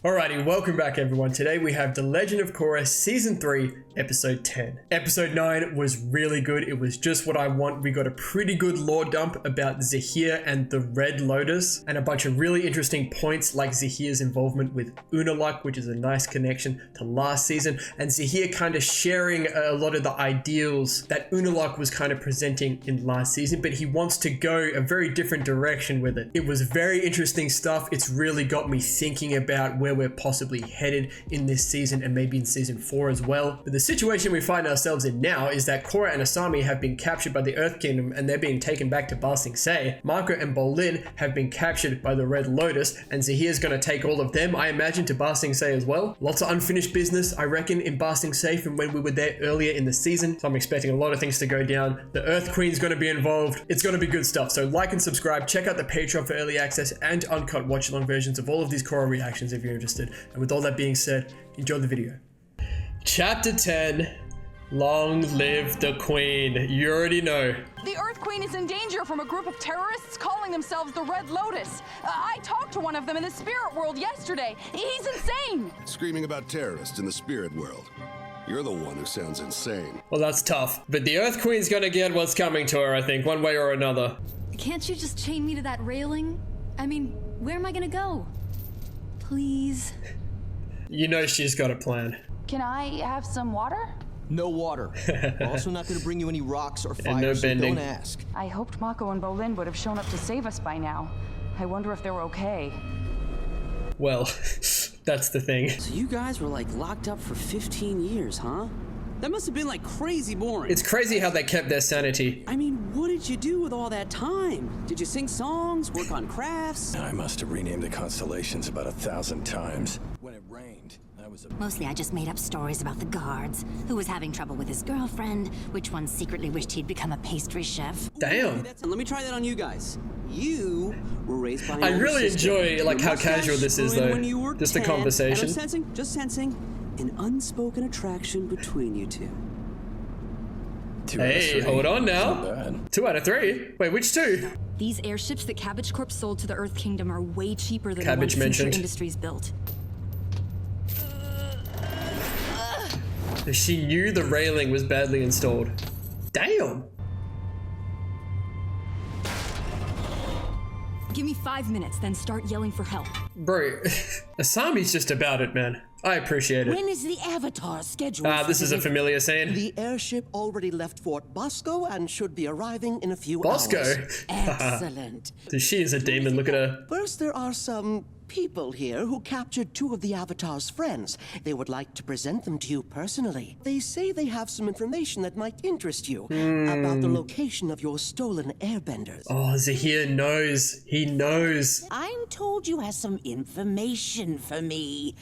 Alrighty, welcome back everyone. Today we have The Legend of Korra Season 3, Episode 10. Episode 9 was really good. It was just what I want. We got a pretty good lore dump about Zahir and the Red Lotus, and a bunch of really interesting points like Zahir's involvement with Unalaq, which is a nice connection to last season, and Zahir kind of sharing a lot of the ideals that Unalaq was kind of presenting in last season, but he wants to go a very different direction with it. It was very interesting stuff. It's really got me thinking about where we're possibly headed in this season and maybe in season 4 as well. But the situation we find ourselves in now is that Korra and Asami have been captured by the Earth Kingdom and they're being taken back to Ba Sing Se. Marco and Bolin have been captured by the Red Lotus, and Zahir's gonna take all of them, I imagine, to Ba Sing Se as well. Lots of unfinished business, I reckon, in Ba Sing Se from when we were there earlier in the season. So I'm expecting a lot of things to go down. The Earth Queen's gonna be involved. It's gonna be good stuff. So like and subscribe, check out the Patreon for early access and uncut watch-along versions of all of these Korra reactions if you're interested. And with all that being said, enjoy the video. Chapter 10, Long Live the Queen. You already know. The Earth Queen is in danger from a group of terrorists calling themselves the Red Lotus. I talked to one of them in the spirit world yesterday. He's insane. Screaming about terrorists in the spirit world. You're the one who sounds insane. Well, that's tough. But the Earth Queen's gonna get what's coming to her, I think, one way or another. Can't you just chain me to that railing? I mean, where am I gonna go? Please? You know she's got a plan. Can I have some water? No water. We're also not going to bring you any rocks or fire, no so bending. don't ask. I hoped Mako and Bolin would have shown up to save us by now. I wonder if they were okay. Well, that's the thing. So you guys were like locked up for 15 years, huh? That must have been like crazy boring. It's crazy how they kept their sanity. I mean, what did you do with all that time? Did you sing songs, work on crafts? I must have renamed the constellations about 1,000 times. When it rained, I was Mostly I just made up stories about the guards, who was having trouble with his girlfriend, which one secretly wished he'd become a pastry chef. Damn. Let me try that on you guys. You were raised by an I older really sister. enjoy like Your how mustache casual this is ruined though. when you were Just the 10, conversation. And I'm sensing an unspoken attraction between you two. 2 out of Hey, 3. hold on now. Not bad. 2 out of 3. Wait, which 2? These airships that Cabbage Corp sold to the Earth Kingdom are way cheaper than Cabbage the ones Future mentioned. Industries built. She knew the railing was badly installed. Damn. Give me 5 minutes, then start yelling for help. Bro, Asami's just about it, man. I appreciate it. When is the Avatar scheduled? This is a familiar scene. The airship already left Fort Bosco and should be arriving in a few Bosco? hours. Excellent. She is a demon, look at her. First, there are some people here who captured 2 of the Avatar's friends. They would like to present them to you personally. They say they have some information that might interest you about the location of your stolen airbenders. Oh, Zahir knows. He knows. I'm told you have some information for me.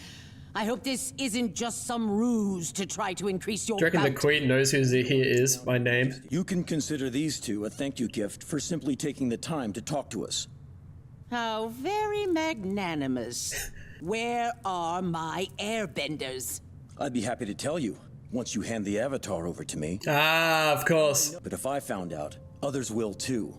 I hope this isn't just some ruse to try to increase your Do you reckon the bounty. Queen knows who Zahir is by name? You can consider these 2 a thank you gift for simply taking the time to talk to us. How very magnanimous. Where are my airbenders? I'd be happy to tell you once you hand the Avatar over to me. Ah, of course. But if I found out, others will too.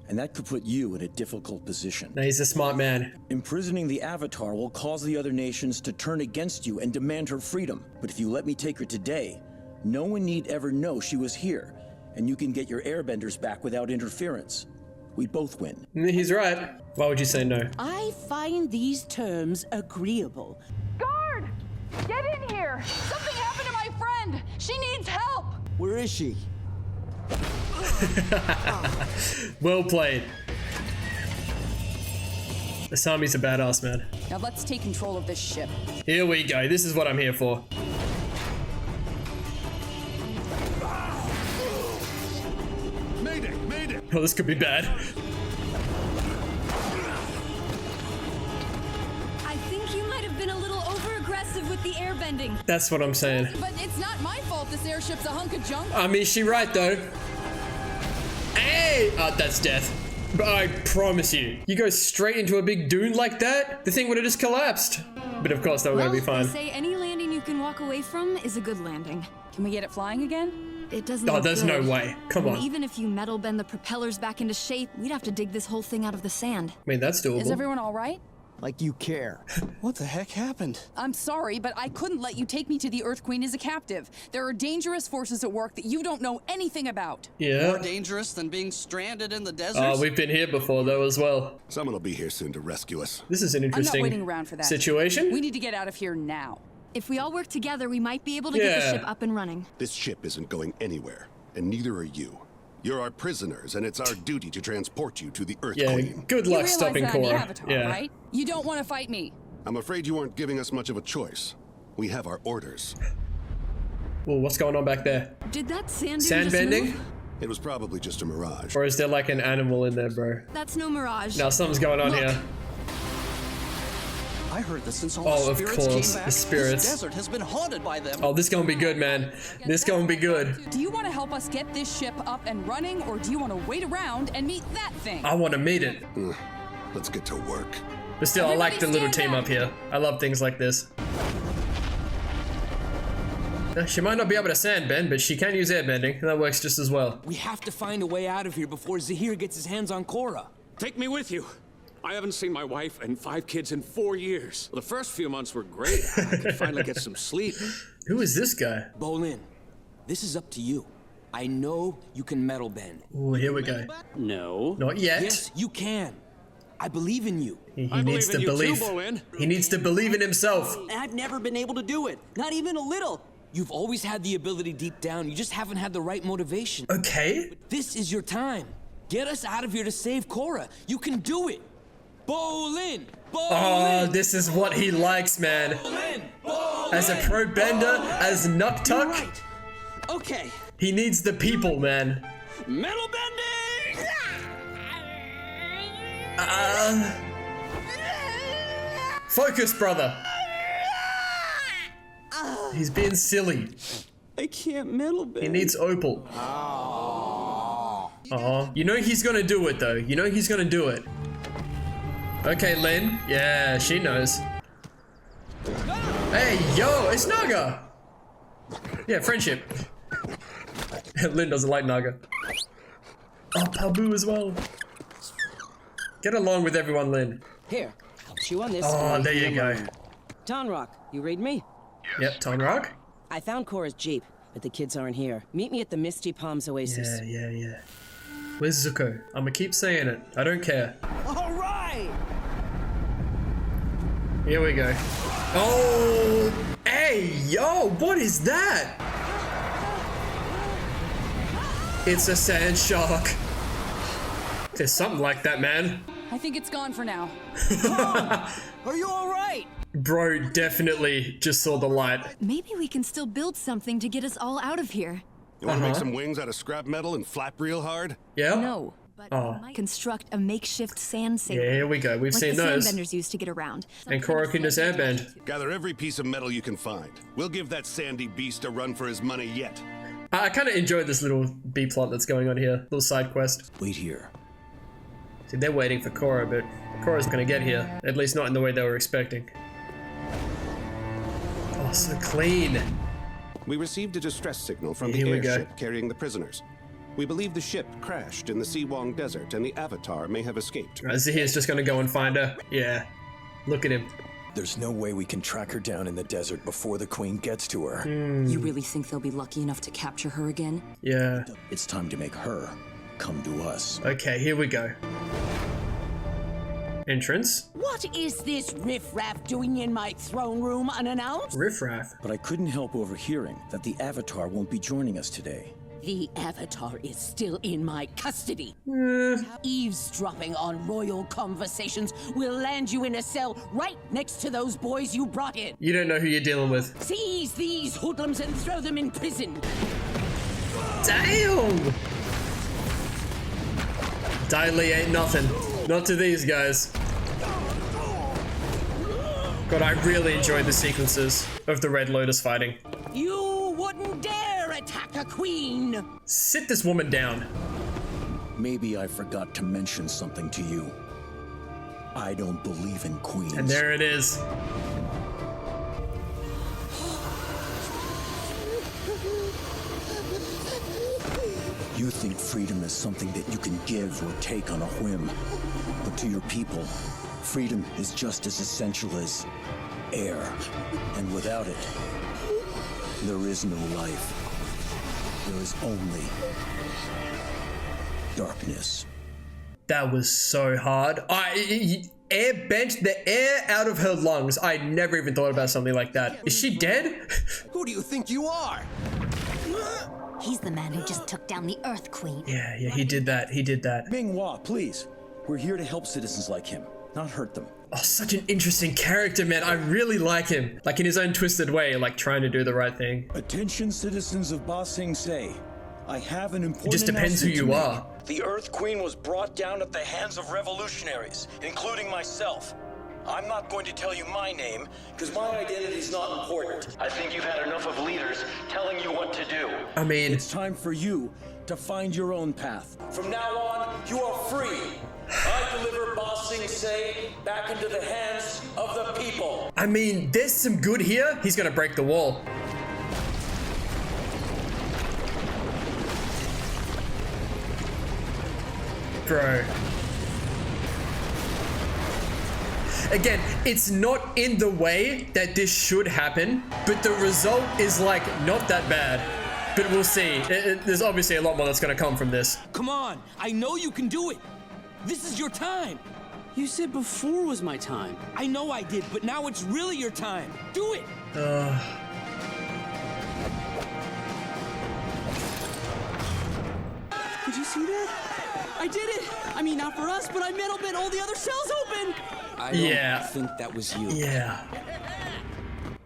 And that could put you in a difficult position. No, he's a smart man. Imprisoning the Avatar will cause the other nations to turn against you and demand her freedom. But if you let me take her today, no one need ever know she was here, and you can get your airbenders back without interference. We both win. He's right. Why would you say no? I find these terms agreeable. Guard! Get in here! Something happened to my friend! She needs help! Where is she? Well played. Asami's a badass, man. Now let's take control of this ship. Here we go. This is what I'm here for. Mayday! Mayday! Oh, this could be bad. I think you might have been a little over-aggressive with the airbending. That's what I'm saying. But it's not my fault this airship's a hunk of junk. I mean, she right though. Hey! That's death. But I promise you, you go straight into a big dune like that, the thing would have just collapsed. But of course, they were gonna be fine. They say any landing you can walk away from is a good landing. Can we get it flying again? It doesn't Oh, look there's good. no way. Come And on. even if you metal bend the propellers back into shape, we'd have to dig this whole thing out of the sand. I mean, that's doable. Is everyone all right? Like you care. What the heck happened? I'm sorry, but I couldn't let you take me to the Earth Queen as a captive. There are dangerous forces at work that you don't know anything about. Yeah. More dangerous than being stranded in the desert? Oh, we've been here before though as well. Someone will be here soon to rescue us. This is an I'm not interesting waiting around for that. situation. We need to get out of here now. If we all work together, we might be able to get the ship up and running. This ship isn't going anywhere, and neither are you. You're our prisoners, and it's our duty to transport you to the Earth Queen. Good You luck realize stopping that I'm the Korra. Avatar, Yeah. right? You don't want to fight me. I'm afraid you aren't giving us much of a choice. We have our orders. Well, what's going on back there? Did that sand dune just Sandbending? move? It was probably just a mirage. Or is there like an animal in there, bro? That's no mirage. Now something's going on Look. here. I heard that since all Oh, the of spirits course, came back, the spirits. this desert has been haunted by them. Oh, this gonna be good, man. This gonna be good. Do you want to help us get this ship up and running, or do you want to wait around and meet that thing? I want to meet it. Let's get to work. But still, I like the Everybody little stand team back. up here. I love things like this. She might not be able to sandbend, but she can use airbending. That works just as well. We have to find a way out of here before Zahir gets his hands on Korra. Take me with you. I haven't seen my wife and 5 kids in 4 years. The first few months were great. I could finally get some sleep. Who is this guy? Bolin, this is up to you. I know you can metal bend. Oh, here we go. No. Not yet. Yes, you can. I believe in you. He I needs to believe in you believe. too, Bolin. He needs to believe in himself. I've never been able to do it. Not even a little. You've always had the ability deep down. You just haven't had the right motivation. Okay. This is your time. Get us out of here to save Korra. You can do it. Bolin! Oh, Bolin! this is what he likes, man. Bolin! Bolin! As a pro bender, as Nuktuk, Right. Okay. he needs the people, man. Metal bending! Focus, brother. He's being silly. I can't metal bend. He needs opal. Oh, you know he's gonna do it though. You know he's gonna do it. Okay, Lynn. Yeah, she knows. Hey, yo, it's Naga. Yeah, friendship. Lynn doesn't like Naga. Oh, Pabu as well. Get along with everyone, Lynn. Here, I'll chew on this. Oh, there you go. Tonrock, you read me? Yep, Tonrock. I found Korra's jeep, but the kids aren't here. Meet me at the Misty Palms Oasis. Yeah. Where's Zuko? I'ma keep saying it. I don't care. All right! Here we go. Oh! Hey, yo, what is that? It's a sand shark. There's something like that, man. I think it's gone for now. Are you all right? Bro definitely just saw the light. Maybe we can still build something to get us all out of here. You want to make some wings out of scrap metal and flap real hard? Yeah? No, but we might construct a makeshift sand sail. Yeah, here we go. We've like seen the those. sandbenders used to get around. And Korra can just airbend. Gather every piece of metal you can find. We'll give that sandy beast a run for his money yet. I kind of enjoyed this little B plot that's going on here. Little side quest. Wait here. See, they're waiting for Korra, but Korra's gonna get here. At least not in the way they were expecting. Oh, so clean. We received a distress signal from Here the we go. airship carrying the prisoners. We believe the ship crashed in the Siwong Desert and the Avatar may have escaped. Zahir's just gonna go and find her. Yeah. Look at him. There's no way we can track her down in the desert before the Queen gets to her. You really think they'll be lucky enough to capture her again? Yeah. It's time to make her come to us. Okay, here we go. Entrance. What is this riffraff doing in my throne room unannounced? Riffraff. But I couldn't help overhearing that the Avatar won't be joining us today. The Avatar is still in my custody. Eavesdropping on royal conversations will land you in a cell right next to those boys you brought in. You don't know who you're dealing with. Seize these hoodlums and throw them in prison. Damn! Dai Li ain't nothing. Not to these guys. God, I really enjoyed the sequences of the Red Lotus fighting. You wouldn't dare attack a queen! Sit this woman down. Maybe I forgot to mention something to you. I don't believe in queens. And there it is. You think freedom is something that you can give or take on a whim. But to your people, Freedom is just as essential as air. And without it, there is no life. There is only darkness. That was so hard. Air benched the air out of her lungs. I never even thought about something like that. Is she dead? Who do you think you are? He's the man who just took down the Earth Queen. Yeah, he did that. He did that. Minghua, please. We're here to help citizens like him, not hurt them. Oh, such an interesting character, man. I really like him. Like in his own twisted way, like trying to do the right thing. Attention, citizens of Ba Sing Se. I have an important It just depends who you are. The Earth Queen was brought down at the hands of revolutionaries, including myself. I'm not going to tell you my name, because my identity is not important. I think you've had enough of leaders telling you what to do. I mean, it's time for you to find your own path. From now on, you are free. I deliver Ba Sing Se back into the hands of the people. I mean, there's some good here. He's gonna break the wall. Bro. Again, it's not in the way that this should happen, but the result is like not that bad. But we'll see. There's obviously a lot more that's gonna come from this. Come on, I know you can do it. This is your time. You said before was my time. I know I did, but now it's really your time. Do it. Did you see that? I did it! I mean, not for us, but I metal bent all the other cells open! I don't think that was you. Yeah.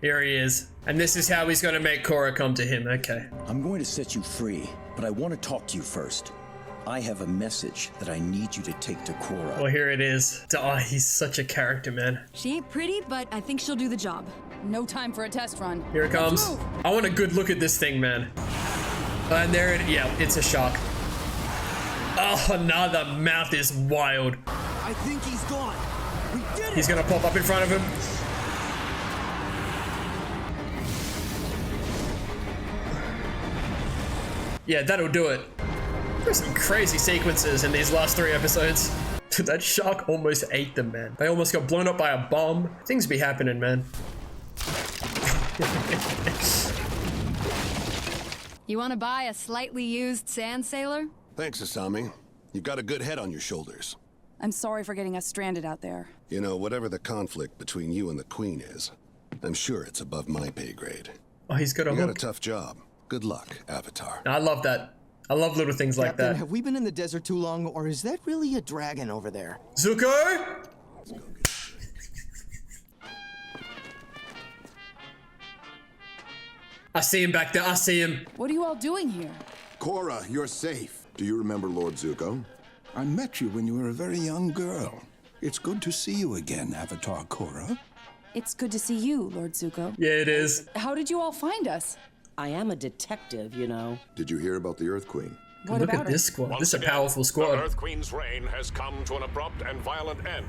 Here he is. And this is how he's gonna make Korra come to him. Okay. I'm going to set you free, but I want to talk to you first. I have a message that I need you to take to Korra. Well, here it is. Oh, he's such a character, man. She ain't pretty, but I think she'll do the job. No time for a test run. Here it comes. I want a good look at this thing, man. And there it, yeah, it's a shark. Oh, no, the mouth is wild. I think he's gone. We did it. He's gonna pop up in front of him. Yeah, that'll do it. There's some crazy sequences in these last 3 episodes. That shark almost ate them, man. They almost got blown up by a bomb. Things be happening, man. You want to buy a slightly used sand sailor? Thanks, Asami. You've got a good head on your shoulders. I'm sorry for getting us stranded out there. You know, whatever the conflict between you and the Queen is, I'm sure it's above my pay grade. Oh, he's got a hook. You got a tough job. Good luck, Avatar. I love that. I love little things like Captain, that. have we been in the desert too long, or is that really a dragon over there? Zuko? I see him back there. I see him. What are you all doing here? Korra, you're safe. Do you remember Lord Zuko? I met you when you were a very young girl. It's good to see you again, Avatar Korra. It's good to see you, Lord Zuko. Yeah, it is. How did you all find us? I am a detective, you know. Did you hear about the Earth Queen? What Look about at this her? squad. This is a powerful squad. The Earth Queen's reign has come to an abrupt and violent end.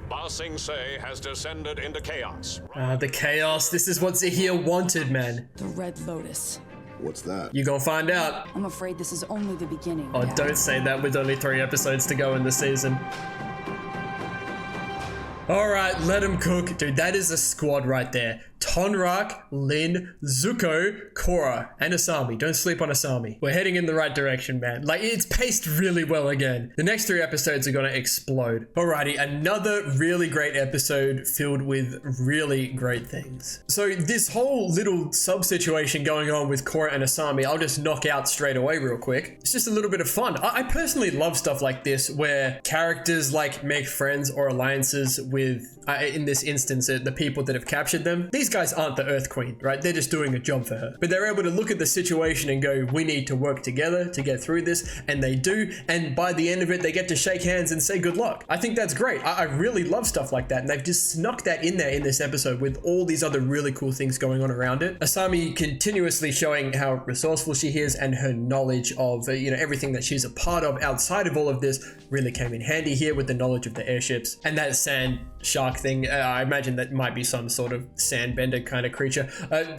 Ba Sing Se has descended into chaos. The chaos. This is what Zahir wanted, man. The Red Lotus. What's that? You gonna find out. I'm afraid this is only the beginning. Oh, Dad. don't say that with only 3 episodes to go in the season. Alright, let him cook. Dude, that is a squad right there. Tonrak, Lin, Zuko, Korra, and Asami. Don't sleep on Asami. We're heading in the right direction, man. Like, it's paced really well again. The next 3 episodes are gonna explode. Alrighty, another really great episode filled with really great things. So this whole little sub-situation going on with Korra and Asami, I'll just knock out straight away real quick. It's just a little bit of fun. I personally love stuff like this where characters like make friends or alliances with, in this instance, the people that have captured them. These guys aren't the Earth Queen, right? They're just doing a job for her. But they're able to look at the situation and go, we need to work together to get through this. And they do. And by the end of it, they get to shake hands and say good luck. I think that's great. I really love stuff like that. And they've just snuck that in there in this episode with all these other really cool things going on around it. Asami continuously showing how resourceful she is and her knowledge of, everything that she's a part of outside of all of this really came in handy here with the knowledge of the airships. And that sand shark thing. I imagine that might be some sort of sandbender kind of creature.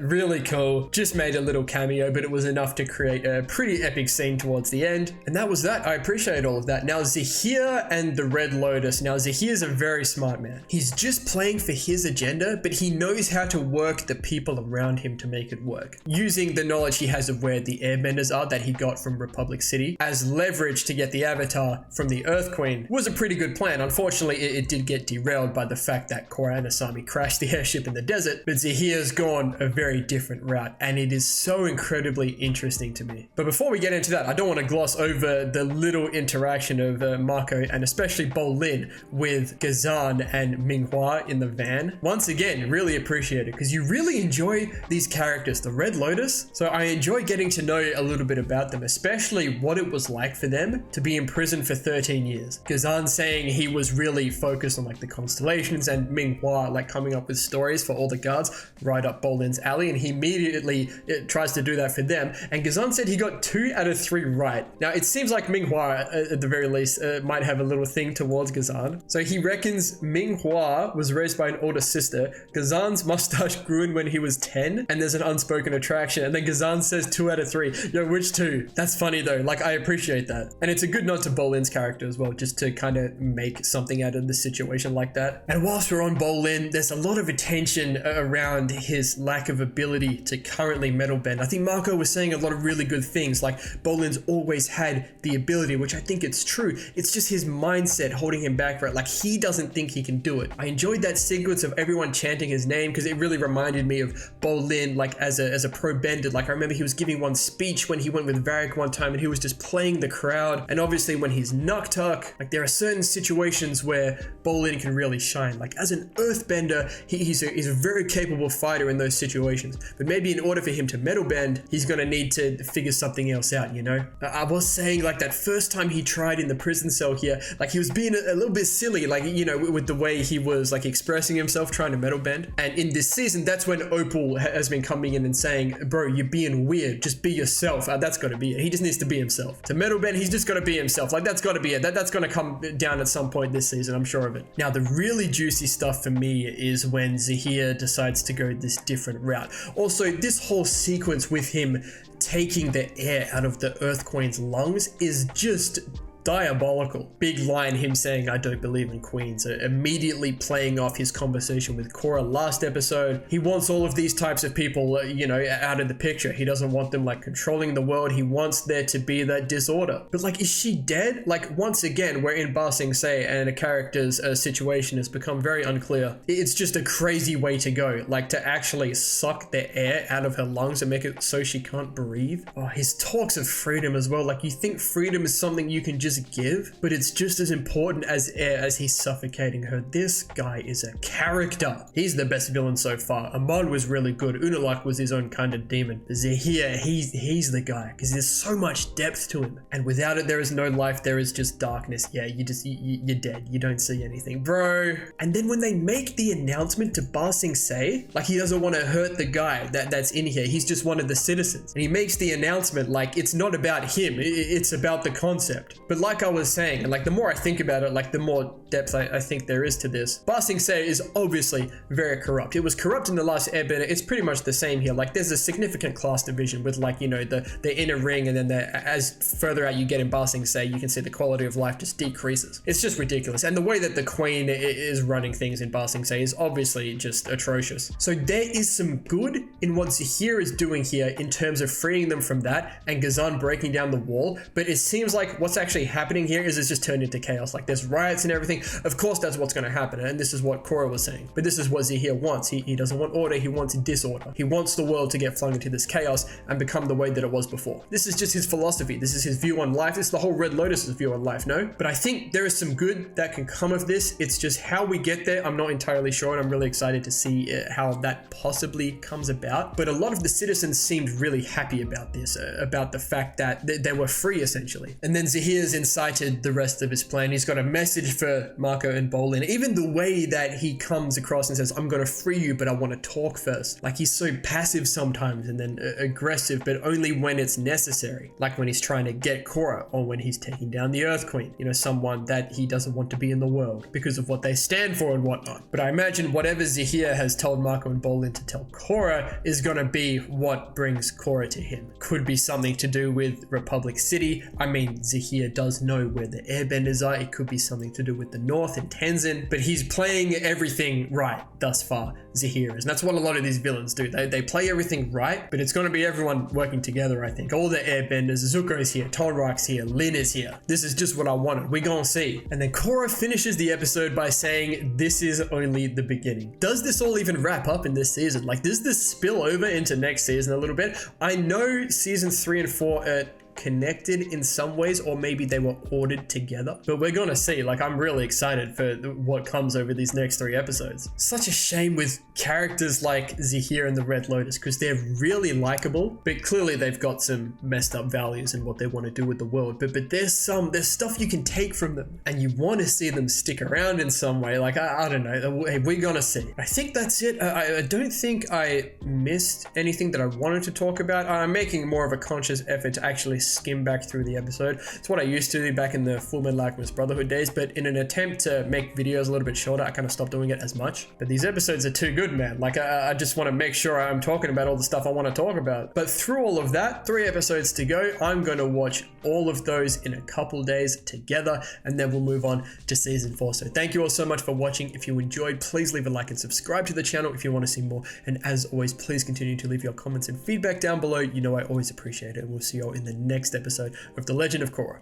Really cool. Just made a little cameo, but it was enough to create a pretty epic scene towards the end. And that was that. I appreciate all of that. Now, Zahir and the Red Lotus. Now, Zahir's a very smart man. He's just playing for his agenda, but he knows how to work the people around him to make it work. Using the knowledge he has of where the airbenders are that he got from Republic City as leverage to get the Avatar from the Earth Queen was a pretty good plan. Unfortunately, it did get derailed by the fact that Korra and Asami crashed the airship in the desert, but Zahir's gone a very different route, and it is so incredibly interesting to me. But before we get into that, I don't want to gloss over the little interaction of Mako and especially Bolin with Gazan and Minghua in the van. Once again, really appreciate it because you really enjoy these characters, the Red Lotus. So I enjoy getting to know a little bit about them, especially what it was like for them to be in prison for 13 years. Gazan saying he was really focused on like the constellations, and Minghua like coming up with stories for all the guards right up Bolin's alley, and he immediately tries to do that for them. And Gazan said he got 2 out of 3 right. Now it seems like Minghua at the very least might have a little thing towards Gazan. So he reckons Minghua was raised by an older sister. Gazan's mustache grew in when he was 10, and there's an unspoken attraction. And then Gazan says 2 out of 3. Yo, which 2? That's funny though. Like, I appreciate that. And it's a good nod to Bolin's character as well, just to kind of make something out of the situation like that. And whilst we're on Bolin, there's a lot of attention around his lack of ability to currently metal bend. I think Marco was saying a lot of really good things, like Bolin's always had the ability, which I think it's true. It's just his mindset holding him back for it. Like, he doesn't think he can do it. I enjoyed that sequence of everyone chanting his name because it really reminded me of Bolin, like as a pro bender. Like, I remember he was giving one speech when he went with Varric one time, and he was just playing the crowd. And obviously when he's Nuktuk, like there are certain situations where Bolin can really shine. Like as an earthbender, he's a very capable fighter in those situations. But maybe in order for him to metal bend, he's gonna need to figure something else out, you know? I was saying like that first time he tried in the prison cell here, like he was being a little bit silly, like, you know, with the way he was like expressing himself, trying to metal bend. And in this season, that's when Opal has been coming in and saying, bro, you're being weird, just be yourself. That's gotta be it. He just needs to be himself. To metal bend, he's just gotta be himself. Like that's gotta be it. That's gonna come down at some point this season, I'm sure of it. Now, the really juicy stuff for me is when Zahir decides to go this different route. Also, this whole sequence with him taking the air out of the Earth Queen's lungs is just diabolical. Big line, him saying, I don't believe in queens, immediately playing off his conversation with Korra last episode. He wants all of these types of people, you know, out of the picture. He doesn't want them like controlling the world. He wants there to be that disorder. But like, is she dead? Like, once again, we're in Ba Sing Se and a character's situation has become very unclear. It's just a crazy way to go, like to actually suck the air out of her lungs and make it so she can't breathe. Oh, his talks of freedom as well. Like, you think freedom is something you can just give, but it's just as important as air as he's suffocating her. This guy is a character. He's the best villain so far. Ahmad was really good. Unalak was his own kind of demon. Zahir, he's the guy because there's so much depth to him, and without it there is no life. There is just darkness. Yeah, you're dead. You don't see anything, bro. And then when they make the announcement to Ba Sing Se, like he doesn't want to hurt the guy that's in here. He's just one of the citizens, and he makes the announcement like it's not about him. It's about the concept. But like I was saying, and like the more I think about it, like the more depth I think there is to this. Ba Sing Se is obviously very corrupt. It was corrupt in the last Airbender. It's pretty much the same here. Like there's a significant class division with like, you know, the inner ring, and then as further out you get in Ba Sing Se, you can see the quality of life just decreases. It's just ridiculous. And the way that the Queen is running things in Ba Sing Se is obviously just atrocious. So there is some good in what Zahir is doing here in terms of freeing them from that and Gazan breaking down the wall, but it seems like what's actually happening here is it's just turned into chaos. Like there's riots and everything. Of course that's what's going to happen, and this is what Korra was saying, but this is what Zahir wants. He doesn't want order, he wants disorder. He wants the world to get flung into this chaos and become the way that it was before. This is just his philosophy. This is his view on life. This is the whole Red Lotus's view on life, no? But I think there is some good that can come of this. It's just how we get there, I'm not entirely sure, and I'm really excited to see how that possibly comes about. But a lot of the citizens seemed really happy about this, about the fact that they were free essentially. And then Zahir's incited the rest of his plan. He's got a message for Marco and Bolin. Even the way that he comes across and says, I'm gonna free you, but I want to talk first. Like, he's so passive sometimes and then aggressive, but only when it's necessary. Like when he's trying to get Korra, or when he's taking down the Earth Queen, you know, someone that he doesn't want to be in the world because of what they stand for and whatnot. But I imagine whatever Zahir has told Marco and Bolin to tell Korra is gonna be what brings Korra to him. Could be something to do with Republic City. I mean, Zahir does know where the airbenders are. It could be something to do with the North and Tenzin, but he's playing everything right thus far, Zahir is. And that's what a lot of these villains do. They play everything right, but it's going to be everyone working together, I think. All the airbenders, Zuko's here, Tolrak's here, Lin is here. This is just what I wanted. We're gonna see. And then Korra finishes the episode by saying, this is only the beginning. Does this all even wrap up in this season? Like, does this spill over into next season a little bit? I know seasons 3 and 4 are connected in some ways, or maybe they were ordered together, but we're gonna see. Like, I'm really excited for what comes over these next 3 episodes. Such a shame with characters like Zahir and the Red Lotus, because they're really likable, but clearly they've got some messed up values in what they want to do with the world. But there's stuff you can take from them, and you want to see them stick around in some way. Like, I don't know. Hey, we're gonna see. I think that's it. I don't think I missed anything that I wanted to talk about. I'm making more of a conscious effort to actually skim back through the episode. It's what I used to do back in the Full Metal Alchemist Brotherhood days, but in an attempt to make videos a little bit shorter, I kind of stopped doing it as much. But these episodes are too good, man. Like, I just want to make sure I'm talking about all the stuff I want to talk about. But through all of that, 3 episodes to go. I'm going to watch all of those in a couple days together, and then we'll move on to season 4. So thank you all so much for watching. If you enjoyed, please leave a like and subscribe to the channel if you want to see more. And as always, please continue to leave your comments and feedback down below. You know I always appreciate it. And we'll see you all in the next episode of The Legend of Korra.